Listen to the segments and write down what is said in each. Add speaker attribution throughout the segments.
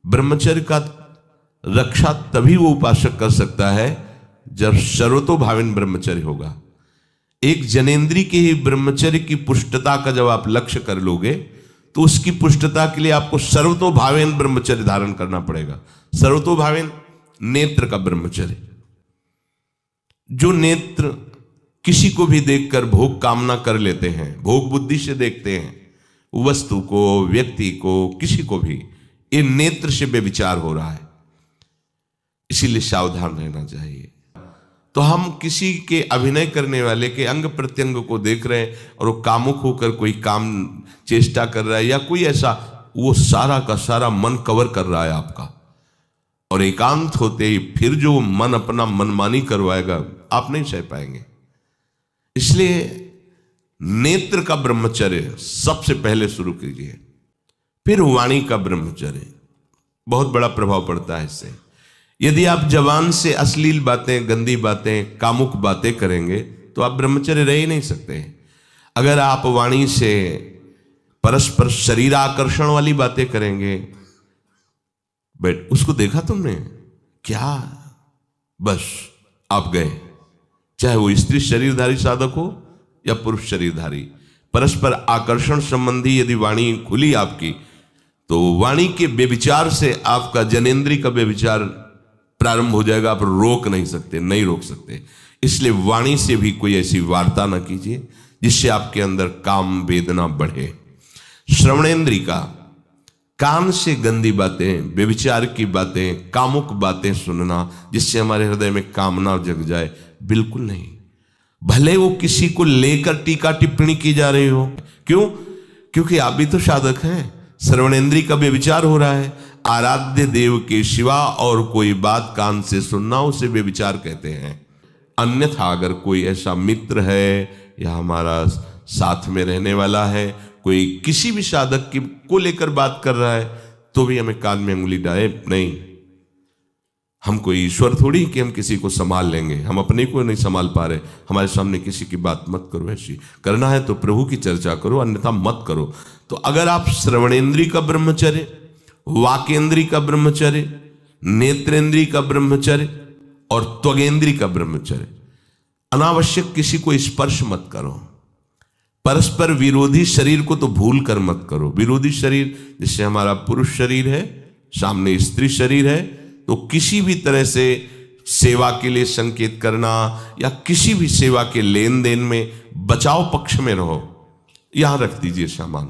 Speaker 1: ब्रह्मचर्य का रक्षा तभी वो उपासक कर सकता है जब सर्वतो भावेन ब्रह्मचर्य होगा। एक जनेन्द्री के ही ब्रह्मचर्य की पुष्टता का जब आप लक्ष्य कर लोगे तो उसकी पुष्टता के लिए आपको सर्वतो भावेन ब्रह्मचर्य धारण करना पड़ेगा। सर्वतो भावेन नेत्र का ब्रह्मचर्य, जो नेत्र किसी को भी देखकर भोग कामना कर लेते हैं, भोग बुद्धि से देखते हैं वस्तु को, व्यक्ति को, किसी को भी, ये नेत्र से बेविचार हो रहा है, इसीलिए सावधान रहना चाहिए। तो हम किसी के अभिनय करने वाले के अंग प्रत्यंग को देख रहे हैं और वो कामुक होकर कोई काम चेष्टा कर रहा है या कोई ऐसा, वो सारा का सारा मन कवर कर रहा है आपका, और एकांत होते ही फिर जो मन अपना मनमानी करवाएगा आप नहीं सह पाएंगे। इसलिए नेत्र का ब्रह्मचर्य सबसे पहले शुरू कीजिए। फिर वाणी का ब्रह्मचर्य, बहुत बड़ा प्रभाव पड़ता है इससे। यदि आप जबान से अश्लील बातें, गंदी बातें, कामुक बातें करेंगे तो आप ब्रह्मचर्य रह ही नहीं सकते। अगर आप वाणी से परस्पर शरीर आकर्षण वाली बातें करेंगे, बट उसको देखा तुमने क्या, बस आप गए। चाहे वो स्त्री शरीरधारी साधक हो या पुरुष शरीरधारी, परस्पर आकर्षण संबंधी यदि वाणी खुली आपकी, तो वाणी के बेविचार से आपका जनेन्द्री का बेविचार प्रारंभ हो जाएगा। आप रोक नहीं सकते, नहीं रोक सकते। इसलिए वाणी से भी कोई ऐसी वार्ता ना कीजिए जिससे आपके अंदर काम वेदना बढ़े। श्रवणेन्द्री का, कान से गंदी बातें, बेविचार की बातें, कामुक बातें सुनना जिससे हमारे हृदय में कामना जग जाए, बिल्कुल नहीं। भले वो किसी को लेकर टीका टिप्पणी की जा रही हो, क्यों? क्योंकि आप भी तो साधक हैं। श्रवणेन्द्री का बेविचार हो रहा है। आराध्य देव के सिवा और कोई बात कान से सुनना उसे बेविचार कहते हैं। अन्यथा अगर कोई ऐसा मित्र है या हमारा साथ में रहने वाला है, कोई किसी भी साधक की को लेकर बात कर रहा है, तो भी हमें कान में उंगली डाले नहीं। हम कोई ईश्वर थोड़ी कि हम किसी को संभाल लेंगे, हम अपने को नहीं संभाल पा रहे। हमारे सामने किसी की बात मत करो, ऐसी करना है तो प्रभु की चर्चा करो, अन्यथा मत करो। तो अगर आप श्रवणेन्द्री का ब्रह्मचर्य, वाकेंद्री का ब्रह्मचर्य, नेत्रेंद्री का ब्रह्मचर्य और त्वगेंद्री का ब्रह्मचर्य, अनावश्यक किसी को स्पर्श मत करो। परस्पर विरोधी शरीर को तो भूल कर मत करो। विरोधी शरीर जैसे हमारा पुरुष शरीर है, सामने स्त्री शरीर है, तो किसी भी तरह से सेवा के लिए संकेत करना या किसी भी सेवा के लेन देन में बचाव पक्ष में रहो। यहां रख दीजिए सामान,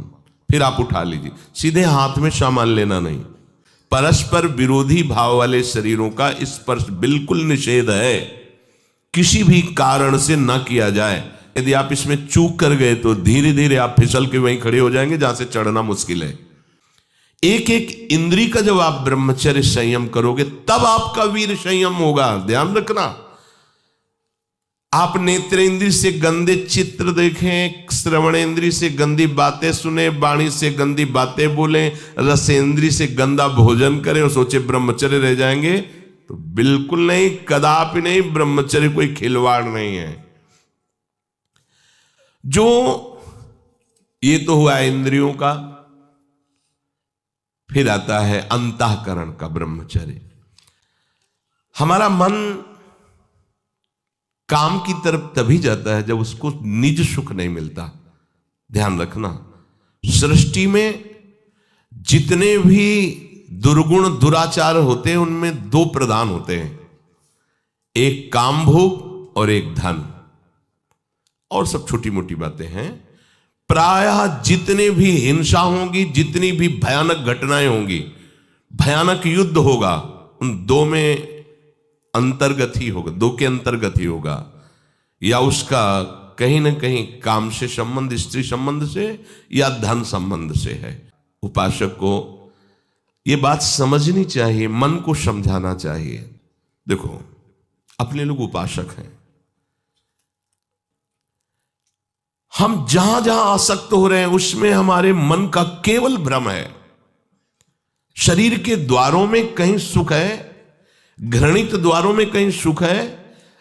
Speaker 1: फिर आप उठा लीजिए। सीधे हाथ में सामान लेना नहीं। परस्पर विरोधी भाव वाले शरीरों का स्पर्श बिल्कुल निषेध है, किसी भी कारण से न किया जाए। यदि आप इसमें चूक कर गए तो धीरे धीरे आप फिसल के वहीं खड़े हो जाएंगे जहां से चढ़ना मुश्किल है। एक एक इंद्री का जब आप ब्रह्मचर्य संयम करोगे तब आपका वीर संयम होगा। ध्यान रखना, आप नेत्रेंद्री से गंदे चित्र देखें, श्रवणेंद्री से गंदी बातें सुने, वाणी से गंदी बातें बोलें, रसेंद्री से गंदा भोजन करें और सोचे ब्रह्मचर्य रह जाएंगे, तो बिल्कुल नहीं, कदापि नहीं। ब्रह्मचर्य कोई खिलवाड़ नहीं है। जो ये तो हुआ इंद्रियों का, फिर आता है अंतःकरण का ब्रह्मचर्य। हमारा मन काम की तरफ तभी जाता है जब उसको निज सुख नहीं मिलता। ध्यान रखना, सृष्टि में जितने भी दुर्गुण दुराचार होते हैं उनमें दो प्रधान होते हैं, एक काम भोग और एक धन, और सब छोटी मोटी बातें हैं। प्रायः जितने भी हिंसा होगी, जितनी भी भयानक घटनाएं होंगी, भयानक युद्ध होगा, उन दो में अंतर्गत ही होगा, दो के अंतर्गत ही होगा। या उसका कहीं ना कहीं काम से संबंध, स्त्री संबंध से या धन संबंध से है। उपासक को ये बात समझनी चाहिए, मन को समझाना चाहिए। देखो, अपने लोग उपासक हैं, हम जहां जहां आसक्त हो रहे हैं उसमें हमारे मन का केवल भ्रम है। शरीर के द्वारों में कहीं सुख है, घृणित द्वारों में कहीं सुख है।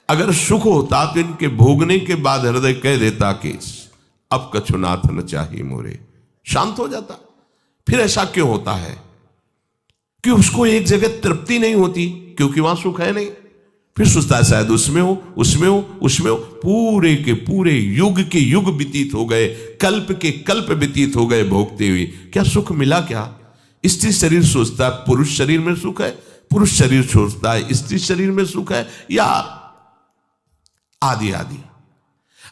Speaker 1: अगर सुख होता तो इनके भोगने के बाद हृदय कह देता कि अब कछुनाथ न चाहिए मोरे, शांत हो जाता। फिर ऐसा क्यों होता है? कि उसको एक जगह तृप्ति नहीं होती, क्योंकि वहां सुख है नहीं। फिर सोचता है शायद उसमें हो, उसमें हो, उसमें हो। पूरे के पूरे युग के युग व्यतीत हो गए, कल्प के कल्प व्यतीत हो गए भोगते हुए, क्या सुख मिला? क्या? स्त्री शरीर सोचता है पुरुष शरीर में सुख है, पुरुष शरीर सोचता है स्त्री शरीर में सुख है, या आदि आदि।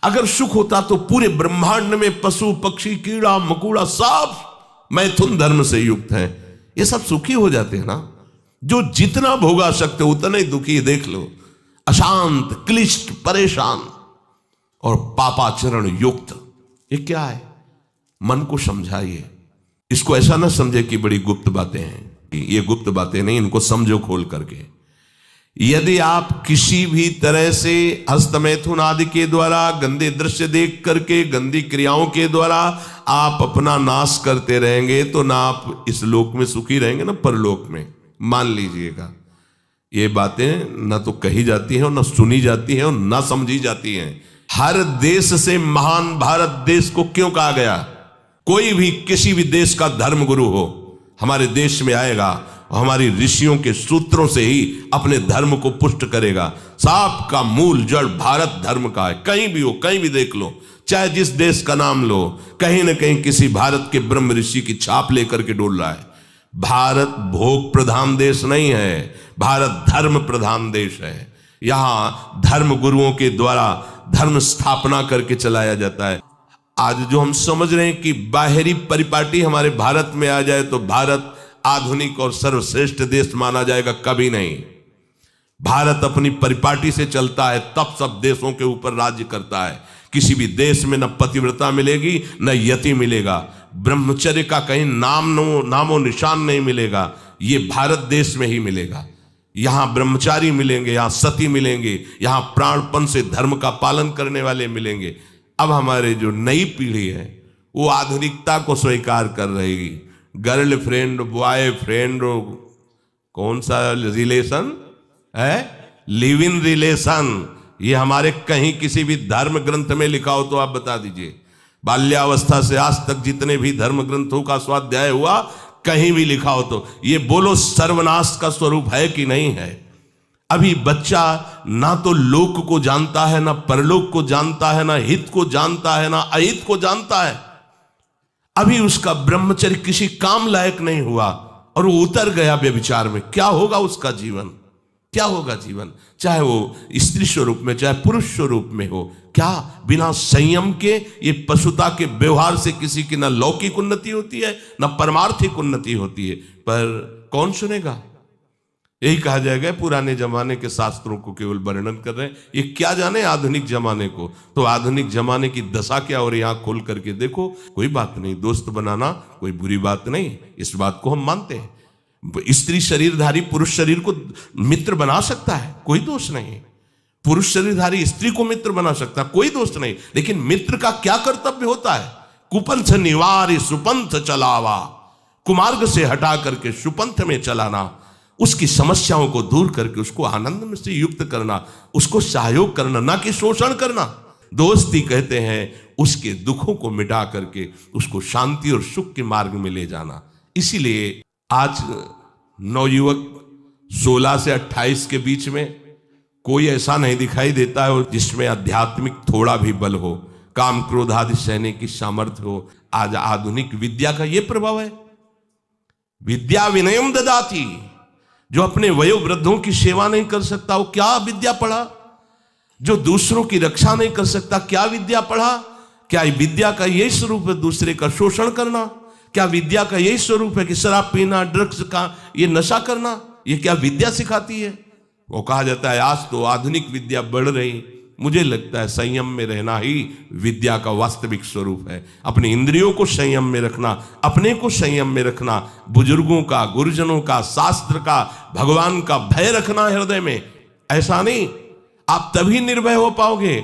Speaker 1: अगर सुख होता तो पूरे ब्रह्मांड में पशु पक्षी कीड़ा मकोड़ा सब मैथुन धर्म से युक्त हैं, ये सब सुखी हो जाते हैं ना। जो जितना भोगा सकते उतना ही दुखी, देख लो, अशांत, क्लिष्ट, परेशान और पापाचरण युक्त। ये क्या है? मन को समझाइए, इसको ऐसा ना समझे कि बड़ी गुप्त बातें हैं। ये गुप्त बातें नहीं, इनको समझो खोल करके। यदि आप किसी भी तरह से हस्तमैथुन आदि के द्वारा, गंदे दृश्य देख करके, गंदी क्रियाओं के द्वारा आप अपना नाश करते रहेंगे, तो ना आप इस लोक में सुखी रहेंगे ना परलोक में। मान लीजिएगा, ये बातें ना तो कही जाती हैं और ना सुनी जाती हैं और ना समझी जाती हैं। हर देश से महान भारत देश को क्यों कहा गया? कोई भी किसी भी देश का धर्म गुरु हो हमारे देश में आएगा और हमारी ऋषियों के सूत्रों से ही अपने धर्म को पुष्ट करेगा। सांप का मूल जड़ भारत धर्म का है। कहीं भी हो, कहीं भी देख लो, चाहे जिस देश का नाम लो, कहीं ना कहीं किसी भारत के ब्रह्म ऋषि की छाप लेकर के डोल रहा है। भारत भोग प्रधान देश नहीं है, भारत धर्म प्रधान देश है। यहां धर्म गुरुओं के द्वारा धर्म स्थापना करके चलाया जाता है। आज जो हम समझ रहे हैं कि बाहरी परिपाटी हमारे भारत में आ जाए तो भारत आधुनिक और सर्वश्रेष्ठ देश माना जाएगा, कभी नहीं। भारत अपनी परिपाटी से चलता है, तब सब देशों के ऊपर राज्य करता है। किसी भी देश में न पतिव्रता मिलेगी न यति मिलेगा, ब्रह्मचर्य का कहीं नामो निशान नहीं मिलेगा। ये भारत देश में ही मिलेगा। यहां ब्रह्मचारी मिलेंगे, यहां सती मिलेंगे, यहां प्राणपण से धर्म का पालन करने वाले मिलेंगे। अब हमारे जो नई पीढ़ी है वो आधुनिकता को स्वीकार कर रही। गर्लफ्रेंड, बॉयफ्रेंड, कौन सा रिलेशन है? Live in relation. ये हमारे कहीं किसी भी धर्म ग्रंथ में लिखा हो तो आप बता दीजिए। बाल्यावस्था से आज तक जितने भी धर्म ग्रंथों का स्वाध्याय हुआ, कहीं भी लिखा हो तो ये बोलो सर्वनाश का स्वरूप है कि नहीं है? अभी बच्चा ना तो लोक को जानता है, ना परलोक को जानता है, ना हित को जानता है, ना अहित को जानता है। अभी उसका ब्रह्मचर्य किसी काम लायक नहीं हुआ और वो उतर गया व्यभिचार में। क्या होगा उसका जीवन? क्या होगा जीवन? चाहे वो स्त्री स्वरूप में चाहे पुरुष स्वरूप में हो, क्या बिना संयम के ये पशुता के व्यवहार से किसी की ना लौकिक उन्नति होती है ना परमार्थिक उन्नति होती है? पर कौन सुनेगा? यही कहा जाएगा पुराने जमाने के शास्त्रों को केवल वर्णन कर रहे हैं, ये क्या जाने आधुनिक जमाने को। तो आधुनिक जमाने की दशा क्या हो रही है, आंख खोल करके देखो। कोई बात नहीं, दोस्त बनाना कोई बुरी बात नहीं, इस बात को हम मानते हैं। स्त्री शरीरधारी पुरुष शरीर को मित्र बना सकता है, कोई दोष नहीं। पुरुष शरीरधारी स्त्री को मित्र बना सकता है, कोई दोष नहीं। लेकिन मित्र का क्या कर्तव्य होता है? कुपंथ निवारी सुपंथ चलावा, कुमार्ग से हटा करके सुपंथ में चलाना, उसकी समस्याओं को दूर करके उसको आनंद में से युक्त करना, उसको सहयोग करना, ना कि शोषण करना। दोस्ती कहते हैं उसके दुखों को मिटा करके उसको शांति और सुख के मार्ग में ले जाना। इसीलिए आज नवयुवक 16 से 28 के बीच में कोई ऐसा नहीं दिखाई देता है जिसमें आध्यात्मिक थोड़ा भी बल हो, काम क्रोध आदि सहने की सामर्थ्य हो। आज आधुनिक विद्या का यह प्रभाव है। विद्या विनयम ददाति, जो अपने वयोवृद्धों की सेवा नहीं कर सकता वो क्या विद्या पढ़ा? जो दूसरों की रक्षा नहीं कर सकता क्या विद्या पढ़ा? क्या विद्या का यही स्वरूप है दूसरे का शोषण करना? क्या विद्या का यही स्वरूप है कि शराब पीना, ड्रग्स का ये नशा करना? ये क्या विद्या सिखाती है? वो कहा जाता है आज तो आधुनिक विद्या बढ़ रही। मुझे लगता है संयम में रहना ही विद्या का वास्तविक स्वरूप है। अपने इंद्रियों को संयम में रखना, अपने को संयम में रखना, बुजुर्गों का, गुरुजनों का, शास्त्र का, भगवान का भय रखना हृदय में। ऐसा नहीं, आप तभी निर्भय हो पाओगे